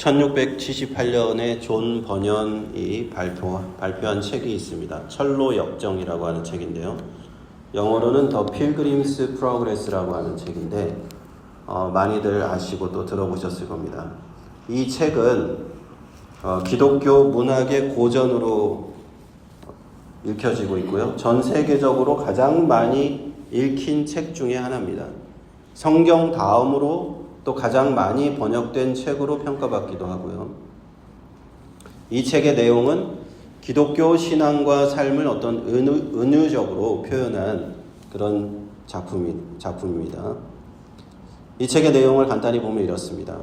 1678년에 존 번연이 발표한 책이 있습니다. 철로 역정이라고 하는 책인데요. 영어로는 The Pilgrim's Progress라고 하는 책인데 많이들 아시고 또 들어보셨을 겁니다. 이 책은 기독교 문학의 고전으로 읽혀지고 있고요. 전 세계적으로 가장 많이 읽힌 책 중에 하나입니다. 성경 다음으로 또 가장 많이 번역된 책으로 평가받기도 하고요. 이 책의 내용은 기독교 신앙과 삶을 어떤 은유적으로 표현한 그런 작품입니다. 이 책의 내용을 간단히 보면 이렇습니다.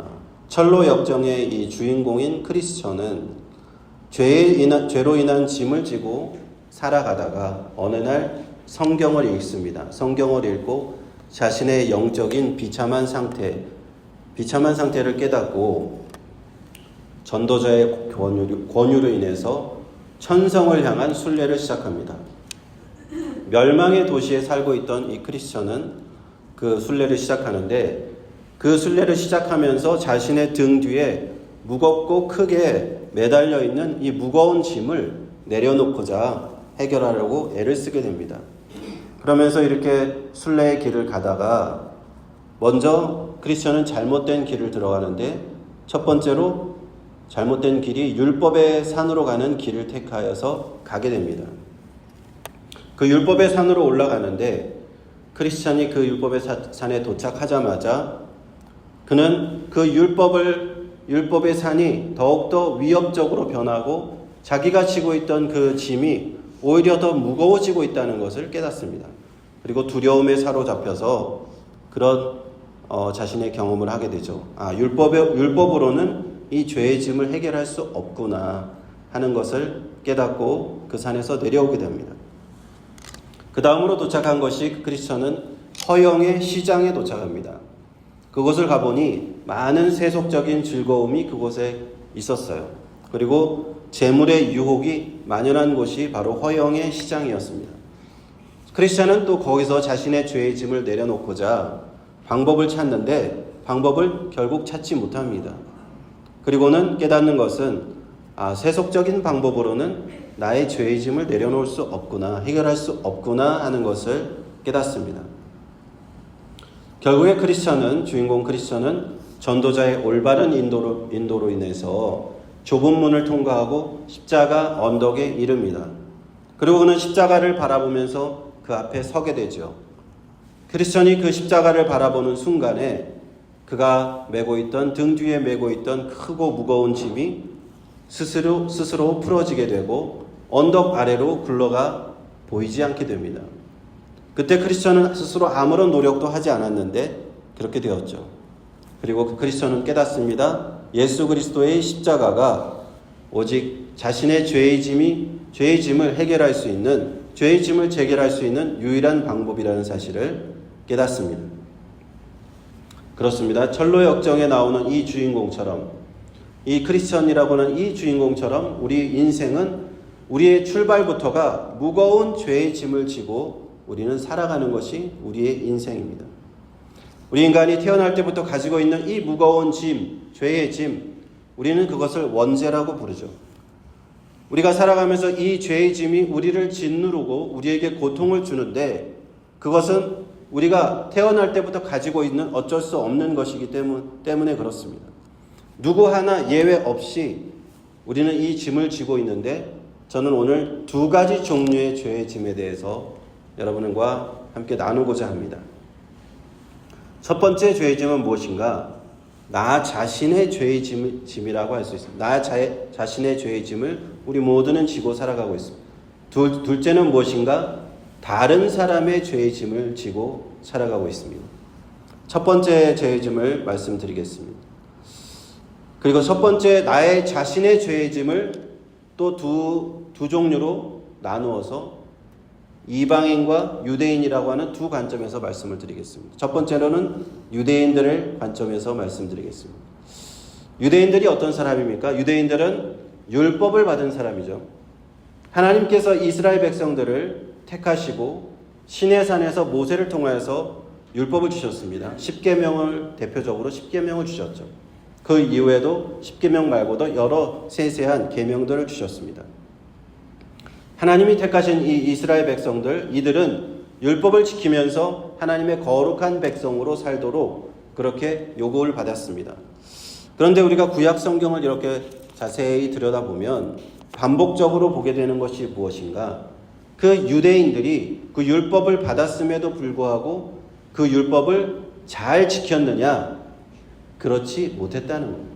철로 역정의 이 주인공인 크리스천은 죄로 인한 짐을 지고 살아가다가 어느 날 성경을 읽습니다. 성경을 읽고 자신의 영적인 비참한 상태를 깨닫고 전도자의 권유로 인해서 천성을 향한 순례를 시작합니다. 멸망의 도시에 살고 있던 이 크리스천은 그 순례를 시작하는데 그 순례를 시작하면서 자신의 등 뒤에 무겁고 크게 매달려 있는 이 무거운 짐을 내려놓고자 해결하려고 애를 쓰게 됩니다. 그러면서 이렇게 순례의 길을 가다가 먼저 크리스천은 잘못된 길을 들어가는데 첫 번째로 잘못된 길이 율법의 산으로 가는 길을 택하여서 가게 됩니다. 그 율법의 산으로 올라가는데 크리스천이 그 율법의 산에 도착하자마자 그는 그 율법의 산이 더욱더 위협적으로 변하고 자기가 지고 있던 그 짐이 오히려 더 무거워지고 있다는 것을 깨닫습니다. 그리고 두려움에 사로잡혀서 그런 자신의 경험을 하게 되죠. 율법으로는 이 죄의 짐을 해결할 수 없구나 하는 것을 깨닫고 그 산에서 내려오게 됩니다. 그 다음으로 도착한 것이 그 크리스천은 허영의 시장에 도착합니다. 그곳을 가보니 많은 세속적인 즐거움이 그곳에 있었어요. 그리고 재물의 유혹이 만연한 곳이 바로 허영의 시장이었습니다. 크리스천은 또 거기서 자신의 죄의 짐을 내려놓고자 방법을 찾는데 방법을 결국 찾지 못합니다. 그리고는 깨닫는 것은 세속적인 방법으로는 나의 죄의 짐을 내려놓을 수 없구나, 해결할 수 없구나 하는 것을 깨닫습니다. 결국에 주인공 크리스천은 전도자의 올바른 인도로 인해서 좁은 문을 통과하고 십자가 언덕에 이릅니다. 그리고 그는 십자가를 바라보면서 그 앞에 서게 되죠. 크리스천이 그 십자가를 바라보는 순간에 그가 등 뒤에 메고 있던 크고 무거운 짐이 스스로 풀어지게 되고 언덕 아래로 굴러가 보이지 않게 됩니다. 그때 크리스천은 스스로 아무런 노력도 하지 않았는데 그렇게 되었죠. 그리고 그 크리스천은 깨닫습니다. 예수 그리스도의 십자가가 오직 자신의 죄의 짐을 해결할 수 있는, 죄의 짐을 재결할 수 있는 유일한 방법이라는 사실을 깨닫습니다. 그렇습니다. 철로 역정에 나오는 이 주인공처럼, 이 크리스천이라고 하는 이 주인공처럼 우리 인생은 우리의 출발부터가 무거운 죄의 짐을 지고 우리는 살아가는 것이 우리의 인생입니다. 우리 인간이 태어날 때부터 가지고 있는 이 무거운 짐, 죄의 짐, 우리는 그것을 원죄라고 부르죠. 우리가 살아가면서 이 죄의 짐이 우리를 짓누르고 우리에게 고통을 주는데 그것은 우리가 태어날 때부터 가지고 있는 어쩔 수 없는 것이기 때문에 그렇습니다. 누구 하나 예외 없이 우리는 이 짐을 지고 있는데 저는 오늘 두 가지 종류의 죄의 짐에 대해서 여러분과 함께 나누고자 합니다. 첫 번째 죄의 짐은 무엇인가? 나 자신의 죄의 짐이라고 할 수 있습니다. 나 자신의 죄의 짐을 우리 모두는 지고 살아가고 있습니다. 둘째는 무엇인가? 다른 사람의 죄의 짐을 지고 살아가고 있습니다. 첫 번째 죄의 짐을 말씀드리겠습니다. 그리고 첫 번째 나의 자신의 죄의 짐을 또 두 종류로 나누어서 이방인과 유대인이라고 하는 두 관점에서 말씀을 드리겠습니다. 첫 번째로는 유대인들의 관점에서 말씀드리겠습니다. 유대인들이 어떤 사람입니까? 유대인들은 율법을 받은 사람이죠. 하나님께서 이스라엘 백성들을 택하시고 시내산에서 모세를 통하여서 율법을 주셨습니다. 대표적으로 10계명을 주셨죠. 그 이후에도 십계명 말고도 여러 세세한 계명들을 주셨습니다. 하나님이 택하신 이 이스라엘 백성들, 이들은 율법을 지키면서 하나님의 거룩한 백성으로 살도록 그렇게 요구를 받았습니다. 그런데 우리가 구약 성경을 이렇게 자세히 들여다보면 반복적으로 보게 되는 것이 무엇인가? 그 유대인들이 그 율법을 받았음에도 불구하고 그 율법을 잘 지켰느냐? 그렇지 못했다는 겁니다.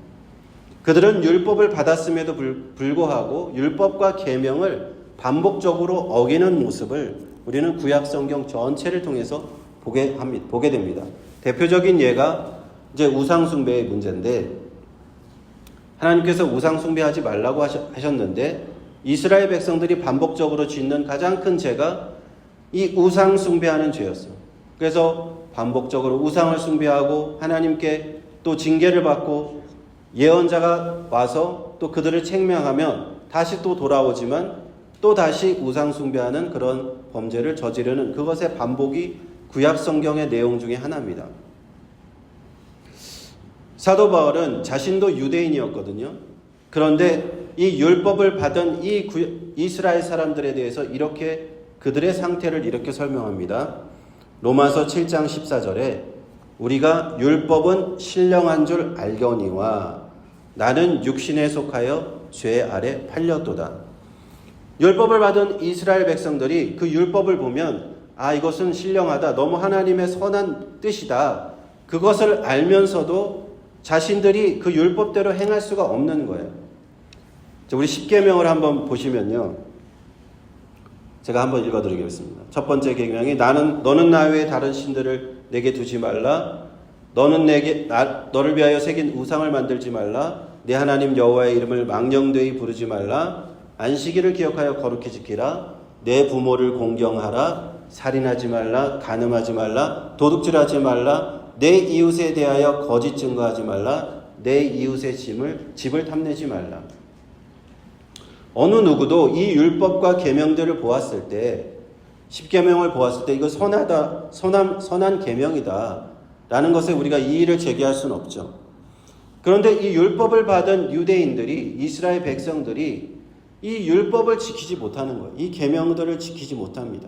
그들은 율법을 받았음에도 불구하고 율법과 계명을 반복적으로 어기는 모습을 우리는 구약 성경 전체를 통해서 보게 됩니다. 대표적인 예가 이제 우상 숭배의 문제인데, 하나님께서 우상 숭배하지 말라고 하셨는데 이스라엘 백성들이 반복적으로 짓는 가장 큰 죄가 이 우상 숭배하는 죄였어요. 그래서 반복적으로 우상을 숭배하고 하나님께 또 징계를 받고 예언자가 와서 또 그들을 책망하면 다시 또 돌아오지만 또 다시 우상 숭배하는 그런 범죄를 저지르는 그것의 반복이 구약 성경의 내용 중에 하나입니다. 사도 바울은 자신도 유대인이었거든요. 그런데 이 율법을 받은 이 이스라엘 사람들에 대해서 이렇게 그들의 상태를 이렇게 설명합니다. 로마서 7장 14절에 우리가 율법은 신령한 줄 알거니와 나는 육신에 속하여 죄 아래 팔렸도다. 율법을 받은 이스라엘 백성들이 그 율법을 보면 이것은 신령하다. 너무 하나님의 선한 뜻이다. 그것을 알면서도 자신들이 그 율법대로 행할 수가 없는 거예요. 우리 십계명을 한번 보시면요. 제가 한번 읽어드리겠습니다. 첫 번째 계명이 너는 나 외에 다른 신들을 내게 두지 말라. 너를 위하여 새긴 우상을 만들지 말라. 내 하나님 여호와의 이름을 망령되이 부르지 말라. 안식일을 기억하여 거룩히 지키라. 내 부모를 공경하라. 살인하지 말라. 간음하지 말라. 도둑질하지 말라. 내 이웃에 대하여 거짓 증거하지 말라. 내 이웃의 집을 탐내지 말라. 어느 누구도 이 율법과 계명들을 보았을 때, 십계명을 보았을 때 이거 선한 계명이다 라는 것에 우리가 이의를 제기할 수는 없죠. 그런데 이 율법을 받은 유대인들이, 이스라엘 백성들이 이 율법을 지키지 못하는 거예요. 이 계명들을 지키지 못합니다.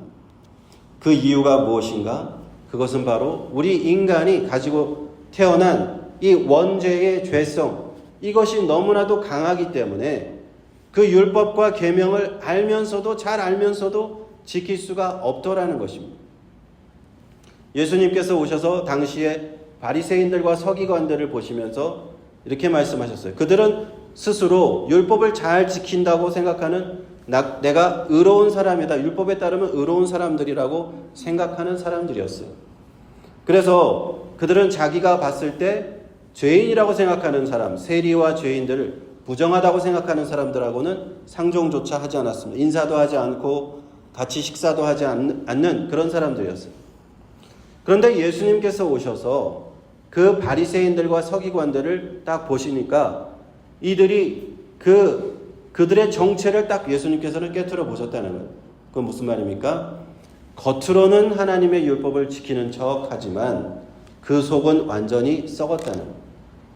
그 이유가 무엇인가? 그것은 바로 우리 인간이 가지고 태어난 이 원죄의 죄성, 이것이 너무나도 강하기 때문에 그 율법과 계명을 잘 알면서도 지킬 수가 없더라는 것입니다. 예수님께서 오셔서 당시에 바리새인들과 서기관들을 보시면서 이렇게 말씀하셨어요. 그들은 스스로 율법을 잘 지킨다고 생각하는 내가 의로운 사람이다. 율법에 따르면 의로운 사람들이라고 생각하는 사람들이었어요. 그래서 그들은 자기가 봤을 때 죄인이라고 생각하는 사람, 세리와 죄인들을 부정하다고 생각하는 사람들하고는 상종조차 하지 않았습니다. 인사도 하지 않고 같이 식사도 하지 않는 그런 사람들이었어요. 그런데 예수님께서 오셔서 그 바리새인들과 서기관들을 딱 보시니까 이들이 그들의 정체를 딱 예수님께서는 깨트려 보셨다는 거예요. 그건 무슨 말입니까? 겉으로는 하나님의 율법을 지키는 척 하지만 그 속은 완전히 썩었다는 거예요.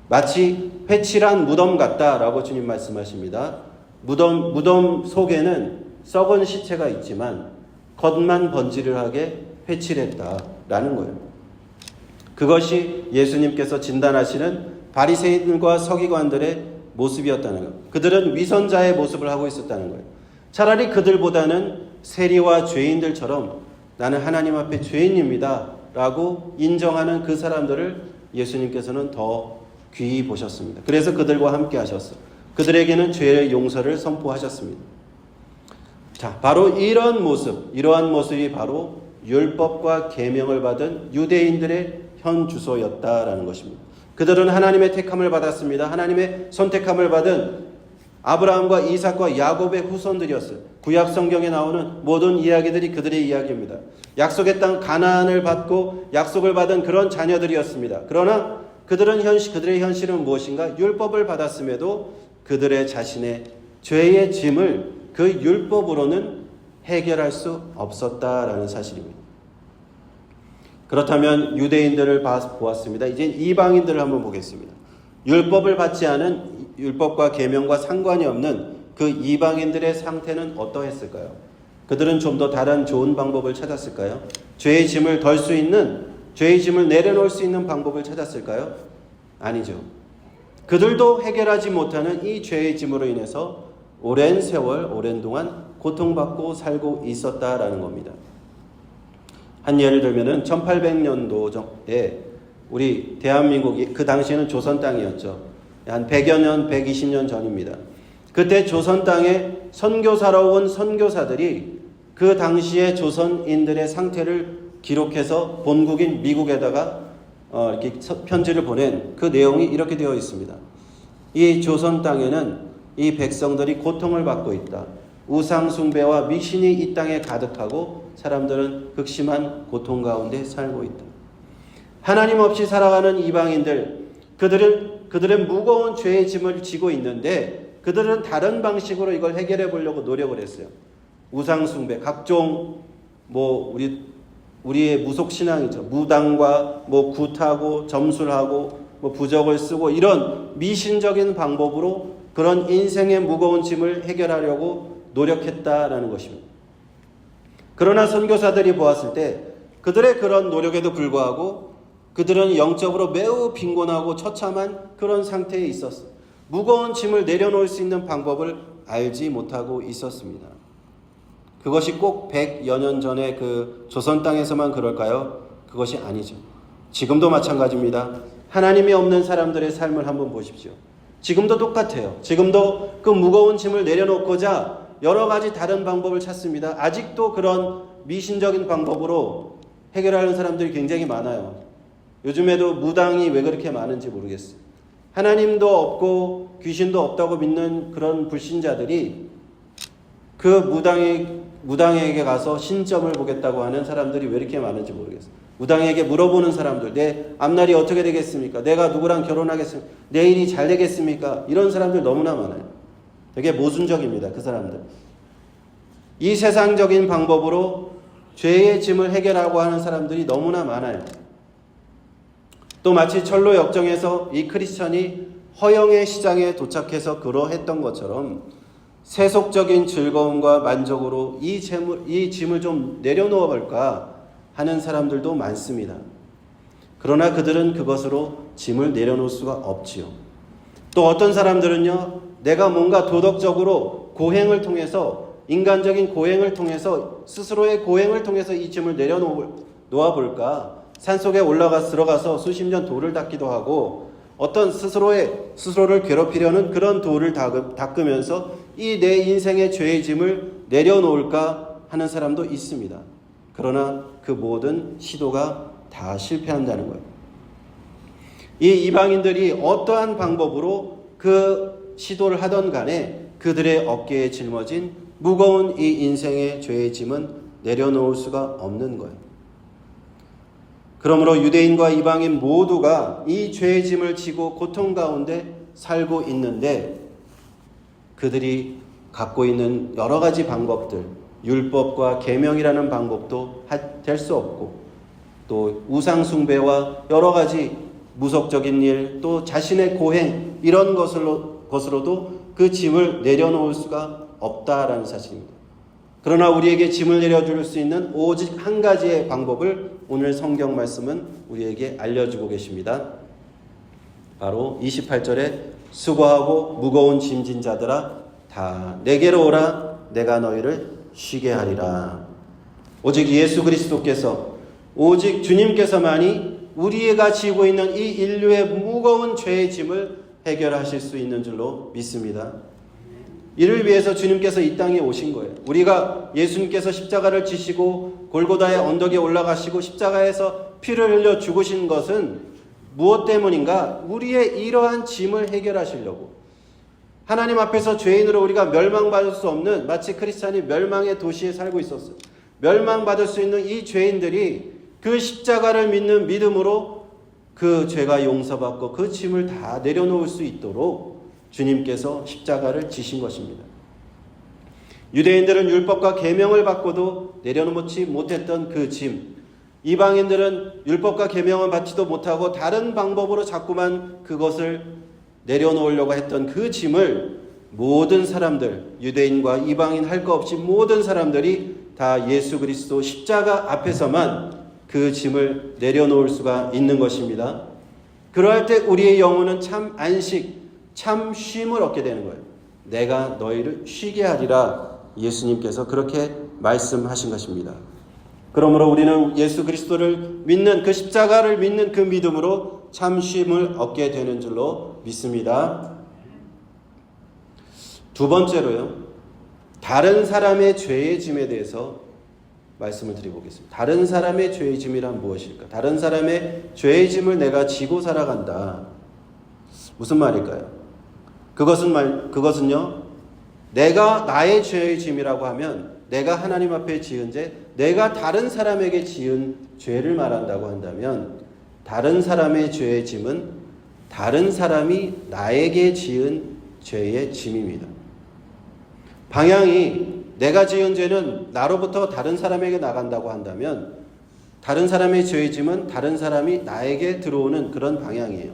마치 회칠한 무덤 같다라고 주님 말씀하십니다. 무덤 속에는 썩은 시체가 있지만 겉만 번지르르하게 회칠했다라는 거예요. 그것이 예수님께서 진단하시는 바리새인과 서기관들의 모습이었다는 거예요. 그들은 위선자의 모습을 하고 있었다는 거예요. 차라리 그들보다는 세리와 죄인들처럼 나는 하나님 앞에 죄인입니다 라고 인정하는 그 사람들을 예수님께서는 더 귀히 보셨습니다. 그래서 그들과 함께 하셨어요. 그들에게는 죄의 용서를 선포하셨습니다. 자, 바로 이러한 모습이 바로 율법과 계명을 받은 유대인들의 현 주소였다라는 것입니다. 그들은 하나님의 택함을 받았습니다. 하나님의 선택함을 받은 아브라함과 이삭과 야곱의 후손들이었어요. 구약 성경에 나오는 모든 이야기들이 그들의 이야기입니다. 약속의 땅 가나안을 받고 약속을 받은 그런 자녀들이었습니다. 그러나 그들의 현실은 무엇인가? 율법을 받았음에도 그들의 자신의 죄의 짐을 그 율법으로는 해결할 수 없었다라는 사실입니다. 그렇다면 유대인들을 보았습니다. 이제 이방인들을 한번 보겠습니다. 율법을 받지 않은 율법과 계명과 상관이 없는 그 이방인들의 상태는 어떠했을까요? 그들은 좀 더 다른 좋은 방법을 찾았을까요? 죄의 짐을 덜 수 있는, 죄의 짐을 내려놓을 수 있는 방법을 찾았을까요? 아니죠. 그들도 해결하지 못하는 이 죄의 짐으로 인해서 오랜 세월, 오랜 동안 고통받고 살고 있었다라는 겁니다. 한 예를 들면은 1800년도에 우리 대한민국이 그 당시에는 조선 땅이었죠. 한 100여 년, 120년 전입니다. 그때 조선 땅에 선교사로 온 선교사들이 그 당시에 조선인들의 상태를 기록해서 본국인 미국에다가 이렇게 편지를 보낸 그 내용이 이렇게 되어 있습니다. 이 조선 땅에는 이 백성들이 고통을 받고 있다. 우상 숭배와 미신이 이 땅에 가득하고 사람들은 극심한 고통 가운데 살고 있다. 하나님 없이 살아가는 이방인들, 그들은 무거운 죄의 짐을 지고 있는데 그들은 다른 방식으로 이걸 해결해 보려고 노력을 했어요. 우상 숭배, 각종 우리의 무속 신앙이죠. 무당과 굿하고 점술하고 부적을 쓰고 이런 미신적인 방법으로 그런 인생의 무거운 짐을 해결하려고 노력했다라는 것입니다. 그러나 선교사들이 보았을 때 그들의 그런 노력에도 불구하고 그들은 영적으로 매우 빈곤하고 처참한 그런 상태에 있었어요. 무거운 짐을 내려놓을 수 있는 방법을 알지 못하고 있었습니다. 그것이 꼭 100여 년 전에 그 조선 땅에서만 그럴까요? 그것이 아니죠. 지금도 마찬가지입니다. 하나님이 없는 사람들의 삶을 한번 보십시오. 지금도 똑같아요. 지금도 그 무거운 짐을 내려놓고자 여러 가지 다른 방법을 찾습니다. 아직도 그런 미신적인 방법으로 해결하는 사람들이 굉장히 많아요. 요즘에도 무당이 왜 그렇게 많은지 모르겠어요. 하나님도 없고 귀신도 없다고 믿는 그런 불신자들이 그 무당에게 가서 신점을 보겠다고 하는 사람들이 왜 이렇게 많은지 모르겠어요. 무당에게 물어보는 사람들, 내 앞날이 어떻게 되겠습니까? 내가 누구랑 결혼하겠습니까? 내 일이 잘 되겠습니까? 이런 사람들 너무나 많아요. 되게 모순적입니다. 그 사람들. 이 세상적인 방법으로 죄의 짐을 해결하고 하는 사람들이 너무나 많아요. 또 마치 철로 역정에서 이 크리스천이 허영의 시장에 도착해서 그러했던 것처럼 세속적인 즐거움과 만족으로 이 짐을 좀 내려놓아 볼까 하는 사람들도 많습니다. 그러나 그들은 그것으로 짐을 내려놓을 수가 없지요. 또 어떤 사람들은요, 내가 뭔가 도덕적으로 고행을 통해서, 인간적인 고행을 통해서, 스스로의 고행을 통해서 이 짐을 내려놓아 볼까, 산속에 들어가서 수십 년 돌을 닦기도 하고 어떤 스스로를 괴롭히려는 그런 돌을 닦으면서 이 내 인생의 죄의 짐을 내려놓을까 하는 사람도 있습니다. 그러나 그 모든 시도가 다 실패한다는 거예요. 이 이방인들이 어떠한 방법으로 그 시도를 하던 간에 그들의 어깨에 짊어진 무거운 이 인생의 죄의 짐은 내려놓을 수가 없는 거예요. 그러므로 유대인과 이방인 모두가 이 죄의 짐을 지고 고통 가운데 살고 있는데 그들이 갖고 있는 여러 가지 방법들, 율법과 계명이라는 방법도 될 수 없고 또 우상 숭배와 여러 가지 무속적인 일, 또 자신의 고행 이런 것으로도 그 짐을 내려놓을 수가 없다라는 사실입니다. 그러나 우리에게 짐을 내려줄 수 있는 오직 한 가지의 방법을 오늘 성경 말씀은 우리에게 알려주고 계십니다. 바로 28절에 수고하고 무거운 짐진 자들아 다 내게로 오라 내가 너희를 쉬게 하리라. 오직 예수 그리스도께서, 오직 주님께서만이 우리가 지고 있는 이 인류의 무거운 죄의 짐을 해결하실 수 있는 줄로 믿습니다. 이를 위해서 주님께서 이 땅에 오신 거예요. 우리가 예수님께서 십자가를 지시고 골고다의 언덕에 올라가시고 십자가에서 피를 흘려 죽으신 것은 무엇 때문인가? 우리의 이러한 짐을 해결하시려고. 하나님 앞에서 죄인으로 우리가 멸망받을 수 없는, 마치 크리스찬이 멸망의 도시에 살고 있었어요. 멸망받을 수 있는 이 죄인들이 그 십자가를 믿는 믿음으로 그 죄가 용서받고 그 짐을 다 내려놓을 수 있도록 주님께서 십자가를 지신 것입니다. 유대인들은 율법과 계명을 받고도 내려놓지 못했던 그 짐, 이방인들은 율법과 계명을 받지도 못하고 다른 방법으로 자꾸만 그것을 내려놓으려고 했던 그 짐을 모든 사람들, 유대인과 이방인 할 것 없이 모든 사람들이 다 예수 그리스도 십자가 앞에서만 그 짐을 내려놓을 수가 있는 것입니다. 그러할 때 우리의 영혼은 참 안식, 참 쉼을 얻게 되는 거예요. 내가 너희를 쉬게 하리라 예수님께서 그렇게 말씀하신 것입니다. 그러므로 우리는 예수 그리스도를 믿는 그 십자가를 믿는 그 믿음으로 참 쉼을 얻게 되는 줄로 믿습니다. 두 번째로요, 다른 사람의 죄의 짐에 대해서 말씀을 드려보겠습니다. 다른 사람의 죄의 짐이란 무엇일까? 다른 사람의 죄의 짐을 내가 지고 살아간다. 무슨 말일까요? 그것은요, 내가 나의 죄의 짐이라고 하면 내가 하나님 앞에 지은 죄, 내가 다른 사람에게 지은 죄를 말한다고 한다면 다른 사람의 죄의 짐은 다른 사람이 나에게 지은 죄의 짐입니다. 방향이 내가 지은 죄는 나로부터 다른 사람에게 나간다고 한다면 다른 사람의 죄의 짐은 다른 사람이 나에게 들어오는 그런 방향이에요.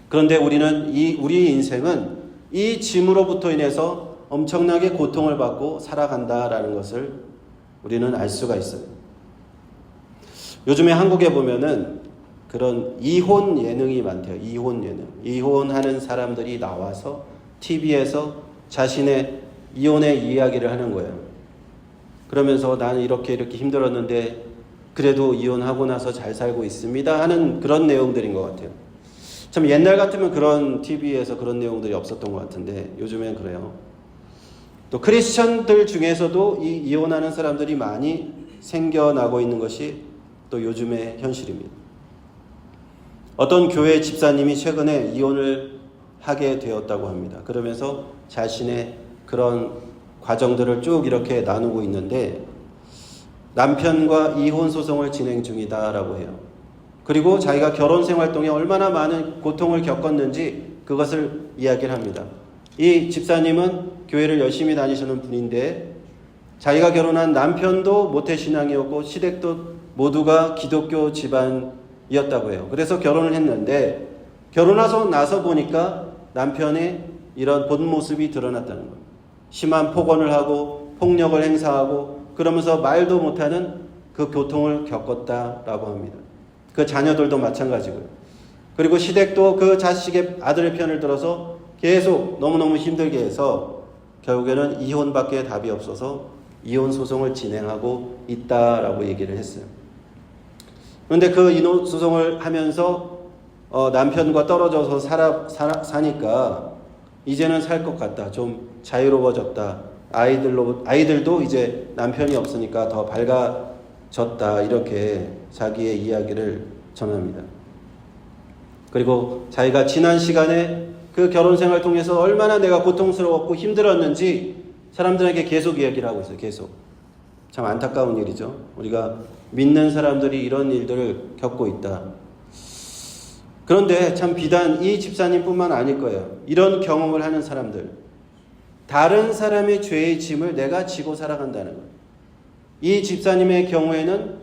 그런데 우리의 인생은 이 짐으로부터 인해서 엄청나게 고통을 받고 살아간다라는 것을 우리는 알 수가 있어요. 요즘에 한국에 보면은 그런 이혼 예능이 많대요. 이혼 예능. 이혼하는 사람들이 나와서 TV에서 자신의 이혼의 이야기를 하는 거예요. 그러면서 나는 이렇게 힘들었는데 그래도 이혼하고 나서 잘 살고 있습니다 하는 그런 내용들인 것 같아요. 참 옛날 같으면 그런 TV에서 그런 내용들이 없었던 것 같은데 요즘엔 그래요. 또 크리스천들 중에서도 이 이혼하는 사람들이 많이 생겨나고 있는 것이 또 요즘의 현실입니다. 어떤 교회 집사님이 최근에 이혼을 하게 되었다고 합니다. 그러면서 자신의 그런 과정들을 쭉 이렇게 나누고 있는데 남편과 이혼 소송을 진행 중이다라고 해요. 그리고 자기가 결혼 생활 동에 얼마나 많은 고통을 겪었는지 그것을 이야기를 합니다. 이 집사님은 교회를 열심히 다니시는 분인데 자기가 결혼한 남편도 모태신앙이었고 시댁도 모두가 기독교 집안이었다고 해요. 그래서 결혼을 했는데 결혼하고 나서 보니까 남편의 이런 본 모습이 드러났다는 거예요. 심한 폭언을 하고 폭력을 행사하고 그러면서 말도 못하는 그 고통을 겪었다라고 합니다. 그 자녀들도 마찬가지고요. 그리고 시댁도 그 자식의 아들의 편을 들어서 계속 너무너무 힘들게 해서 결국에는 이혼밖에 답이 없어서 이혼 소송을 진행하고 있다라고 얘기를 했어요. 그런데 그 이혼 소송을 하면서 남편과 떨어져서 사니까 이제는 살 것 같다. 좀 자유로워졌다. 아이들도 이제 남편이 없으니까 더 밝아졌다. 이렇게 자기의 이야기를 전합니다. 그리고 자기가 지난 시간에 그 결혼 생활 통해서 얼마나 내가 고통스러웠고 힘들었는지 사람들에게 계속 이야기를 하고 있어요. 계속. 참 안타까운 일이죠. 우리가 믿는 사람들이 이런 일들을 겪고 있다. 그런데 참 비단 이 집사님뿐만 아닐 거예요. 이런 경험을 하는 사람들. 다른 사람의 죄의 짐을 내가 지고 살아간다는 거예요. 이 집사님의 경우에는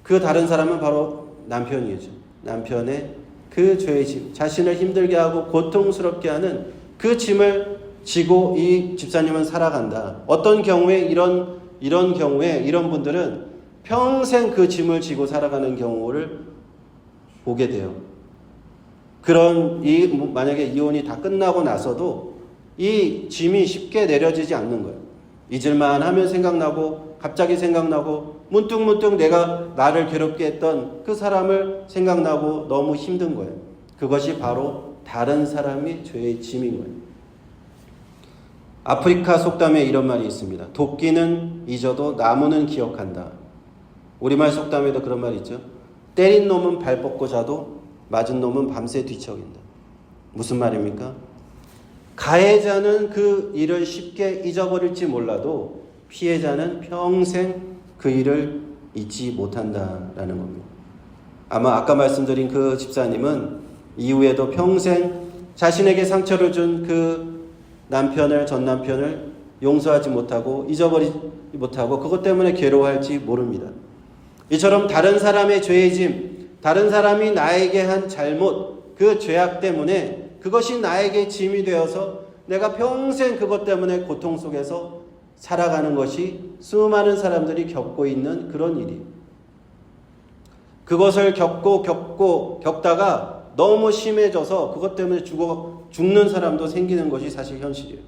그 다른 사람은 바로 남편이죠. 남편의 그 죄의 짐, 자신을 힘들게 하고 고통스럽게 하는 그 짐을 지고 이 집사님은 살아간다. 어떤 경우에 이런 경우에 이런 분들은 평생 그 짐을 지고 살아가는 경우를 보게 돼요. 만약에 이혼이 다 끝나고 나서도 이 짐이 쉽게 내려지지 않는 거예요. 잊을만 하면 생각나고 갑자기 생각나고 문득문득 내가 나를 괴롭게 했던 그 사람을 생각나고 너무 힘든 거예요. 그것이 바로 다른 사람이 죄의 짐인 거예요. 아프리카 속담에 이런 말이 있습니다. 도끼는 잊어도 나무는 기억한다. 우리말 속담에도 그런 말이 있죠. 때린 놈은 발 뻗고 자도 맞은 놈은 밤새 뒤척인다. 무슨 말입니까? 가해자는 그 일을 쉽게 잊어버릴지 몰라도 피해자는 평생 그 일을 잊지 못한다라는 겁니다. 아마 아까 말씀드린 그 집사님은 이후에도 평생 자신에게 상처를 준 그 전 남편을 용서하지 못하고 잊어버리지 못하고 그것 때문에 괴로워할지 모릅니다. 이처럼 다른 사람의 죄의 짐, 다른 사람이 나에게 한 잘못, 그 죄악 때문에 그것이 나에게 짐이 되어서 내가 평생 그것 때문에 고통 속에서 살아가는 것이 수많은 사람들이 겪고 있는 그런 일이에요. 그것을 겪다가 너무 심해져서 그것 때문에 죽는 사람도 생기는 것이 사실 현실이에요.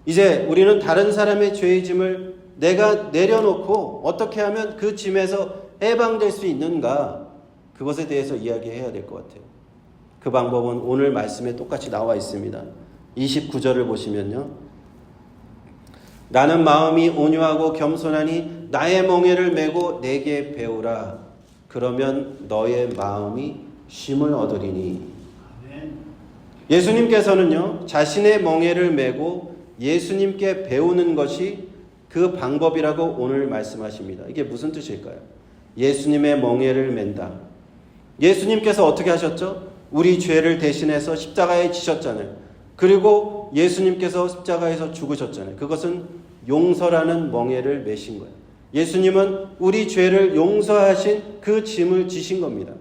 이제 우리는 다른 사람의 죄의 짐을 내가 내려놓고 어떻게 하면 그 짐에서 해방될 수 있는가, 그것에 대해서 이야기해야 될 것 같아요. 그 방법은 오늘 말씀에 똑같이 나와 있습니다. 29절을 보시면요. 나는 마음이 온유하고 겸손하니 나의 멍에를 메고 내게 배우라. 그러면 너의 마음이 쉼을 얻으리니. 예수님께서는요, 자신의 멍에를 메고 예수님께 배우는 것이 그 방법이라고 오늘 말씀하십니다. 이게 무슨 뜻일까요? 예수님의 멍에를 맨다. 예수님께서 어떻게 하셨죠? 우리 죄를 대신해서 십자가에 지셨잖아요. 그리고 예수님께서 십자가에서 죽으셨잖아요. 그것은 용서라는 멍에를 메신 거예요. 예수님은 우리 죄를 용서하신 그 짐을 지신 겁니다.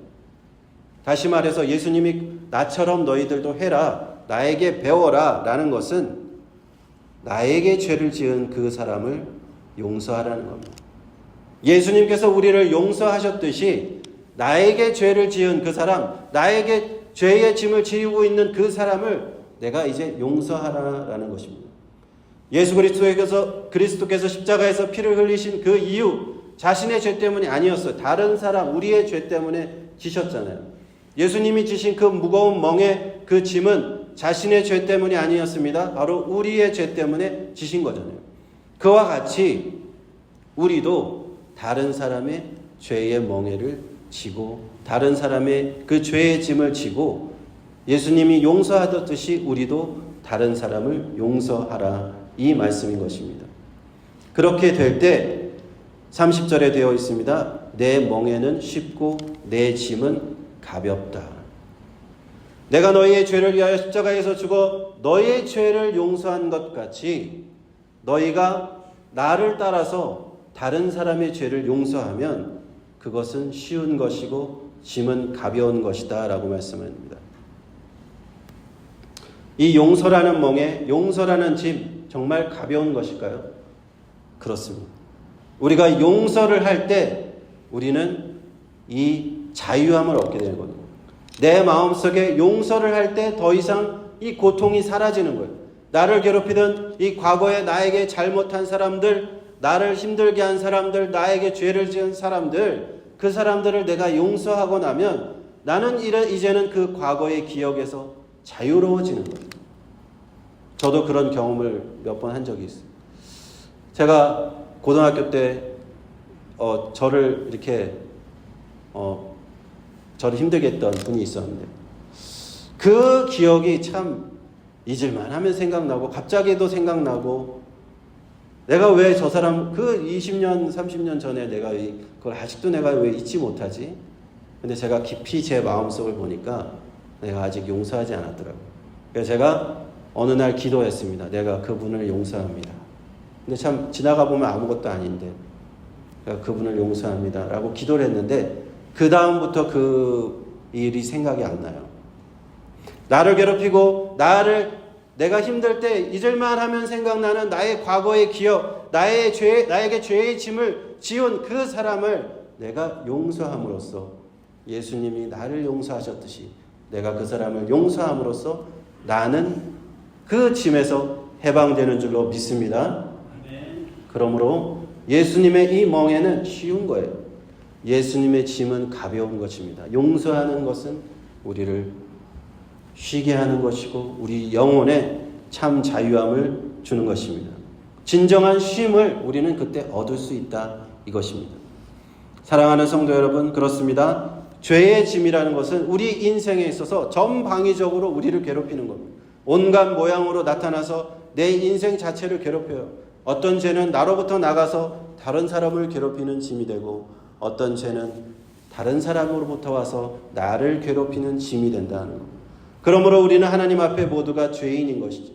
다시 말해서 예수님이 나처럼 너희들도 해라, 나에게 배워라 라는 것은 나에게 죄를 지은 그 사람을 용서하라는 겁니다. 예수님께서 우리를 용서하셨듯이 나에게 죄를 지은 그 사람, 나에게 죄의 짐을 지우고 있는 그 사람을 내가 이제 용서하라라는 것입니다. 예수 그리스도께서 십자가에서 피를 흘리신 그 이유, 자신의 죄 때문이 아니었어요. 다른 사람, 우리의 죄 때문에 지셨잖아요. 예수님이 지신 그 무거운 멍에 그 짐은 자신의 죄 때문이 아니었습니다. 바로 우리의 죄 때문에 지신 거잖아요. 그와 같이 우리도 다른 사람의 죄의 멍에를 지고 다른 사람의 그 죄의 짐을 지고 예수님이 용서하듯이 우리도 다른 사람을 용서하라, 이 말씀인 것입니다. 그렇게 될 때 30절에 되어 있습니다. 내 멍에는 쉽고 내 짐은 가볍다. 내가 너희의 죄를 위하여 십자가에서 죽어 너희의 죄를 용서한 것 같이 너희가 나를 따라서 다른 사람의 죄를 용서하면 그것은 쉬운 것이고 짐은 가벼운 것이다 라고 말씀합니다. 이 용서라는 멍에, 용서라는 짐, 정말 가벼운 것일까요? 그렇습니다. 우리가 용서를 할 때 우리는 이 자유함을 얻게 되거든요. 내 마음속에 용서를 할 때 더 이상 이 고통이 사라지는 거예요. 나를 괴롭히던 이 과거에 나에게 잘못한 사람들, 나를 힘들게 한 사람들, 나에게 죄를 지은 사람들, 그 사람들을 내가 용서하고 나면 나는 이제는 그 과거의 기억에서 자유로워지는 거예요. 저도 그런 경험을 몇 번 한 적이 있어요. 제가 고등학교 때 저를 이렇게 저를 힘들게 했던 분이 있었는데 그 기억이 참 잊을만 하면 생각나고 갑자기도 생각나고 내가 왜 저 사람 그 20년 30년 전에 내가 그걸 아직도 내가 왜 잊지 못하지? 근데 제가 깊이 제 마음속을 보니까 내가 아직 용서하지 않았더라고요. 그래서 제가 어느 날 기도했습니다. 내가 그분을 용서합니다. 근데 참 지나가 보면 아무것도 아닌데 내가 그분을 용서합니다 라고 기도를 했는데 그 다음부터 그 일이 생각이 안 나요. 나를 괴롭히고 내가 힘들 때 잊을만 하면 생각나는 나의 과거의 기억, 나에게 죄의 짐을 지운 그 사람을 내가 용서함으로써 예수님이 나를 용서하셨듯이 내가 그 사람을 용서함으로써 나는 그 짐에서 해방되는 줄로 믿습니다. 그러므로 예수님의 이 멍에는 쉬운 거예요. 예수님의 짐은 가벼운 것입니다. 용서하는 것은 우리를 쉬게 하는 것이고 우리 영혼에 참 자유함을 주는 것입니다. 진정한 쉼을 우리는 그때 얻을 수 있다, 이것입니다. 사랑하는 성도 여러분, 그렇습니다. 죄의 짐이라는 것은 우리 인생에 있어서 전방위적으로 우리를 괴롭히는 겁니다. 온갖 모양으로 나타나서 내 인생 자체를 괴롭혀요. 어떤 죄는 나로부터 나가서 다른 사람을 괴롭히는 짐이 되고 어떤 죄는 다른 사람으로부터 와서 나를 괴롭히는 짐이 된다는 겁니다. 그러므로 우리는 하나님 앞에 모두가 죄인인 것이죠.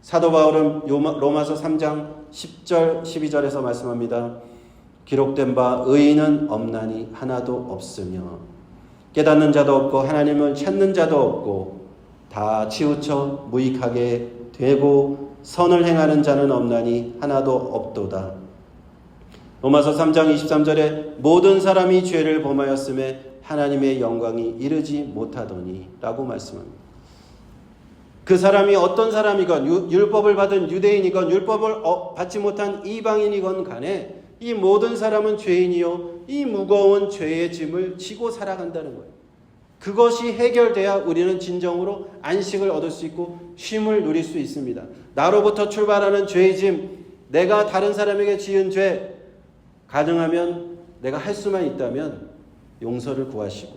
사도 바울은 로마서 3장 10절 12절에서 말씀합니다. 기록된 바 의인은 없나니 하나도 없으며 깨닫는 자도 없고 하나님을 찾는 자도 없고 다 치우쳐 무익하게 되고 선을 행하는 자는 없나니 하나도 없도다. 로마서 3장 23절에 모든 사람이 죄를 범하였음에 하나님의 영광이 이르지 못하더니 라고 말씀합니다. 그 사람이 어떤 사람이건 율법을 받은 유대인이건 율법을 받지 못한 이방인이건 간에 이 모든 사람은 죄인이요 이 무거운 죄의 짐을 지고 살아간다는 거예요. 그것이 해결돼야 우리는 진정으로 안식을 얻을 수 있고 쉼을 누릴 수 있습니다. 나로부터 출발하는 죄의 짐, 내가 다른 사람에게 지은 죄, 가능하면 내가 할 수만 있다면 용서를 구하시고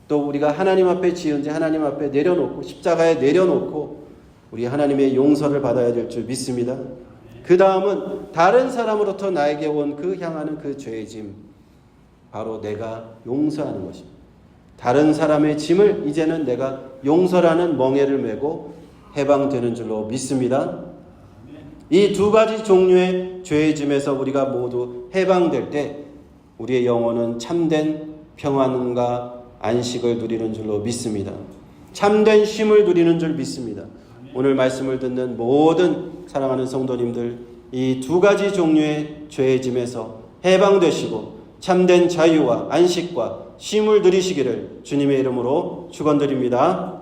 또 우리가 하나님 앞에 지은 죄 하나님 앞에 내려놓고 십자가에 내려놓고 우리 하나님의 용서를 받아야 될 줄 믿습니다. 그 다음은 다른 사람으로부터 나에게 온 그 향하는 그 죄의 짐, 바로 내가 용서하는 것입니다. 다른 사람의 짐을 이제는 내가 용서라는 멍에를 메고 해방되는 줄로 믿습니다. 이 두 가지 종류의 죄의 짐에서 우리가 모두 해방될 때 우리의 영혼은 참된 평안과 안식을 누리는 줄로 믿습니다. 참된 쉼을 누리는 줄 믿습니다. 오늘 말씀을 듣는 모든 사랑하는 성도님들, 이 두 가지 종류의 죄의 짐에서 해방되시고 참된 자유와 안식과 쉼을 누리시기를 주님의 이름으로 축원드립니다.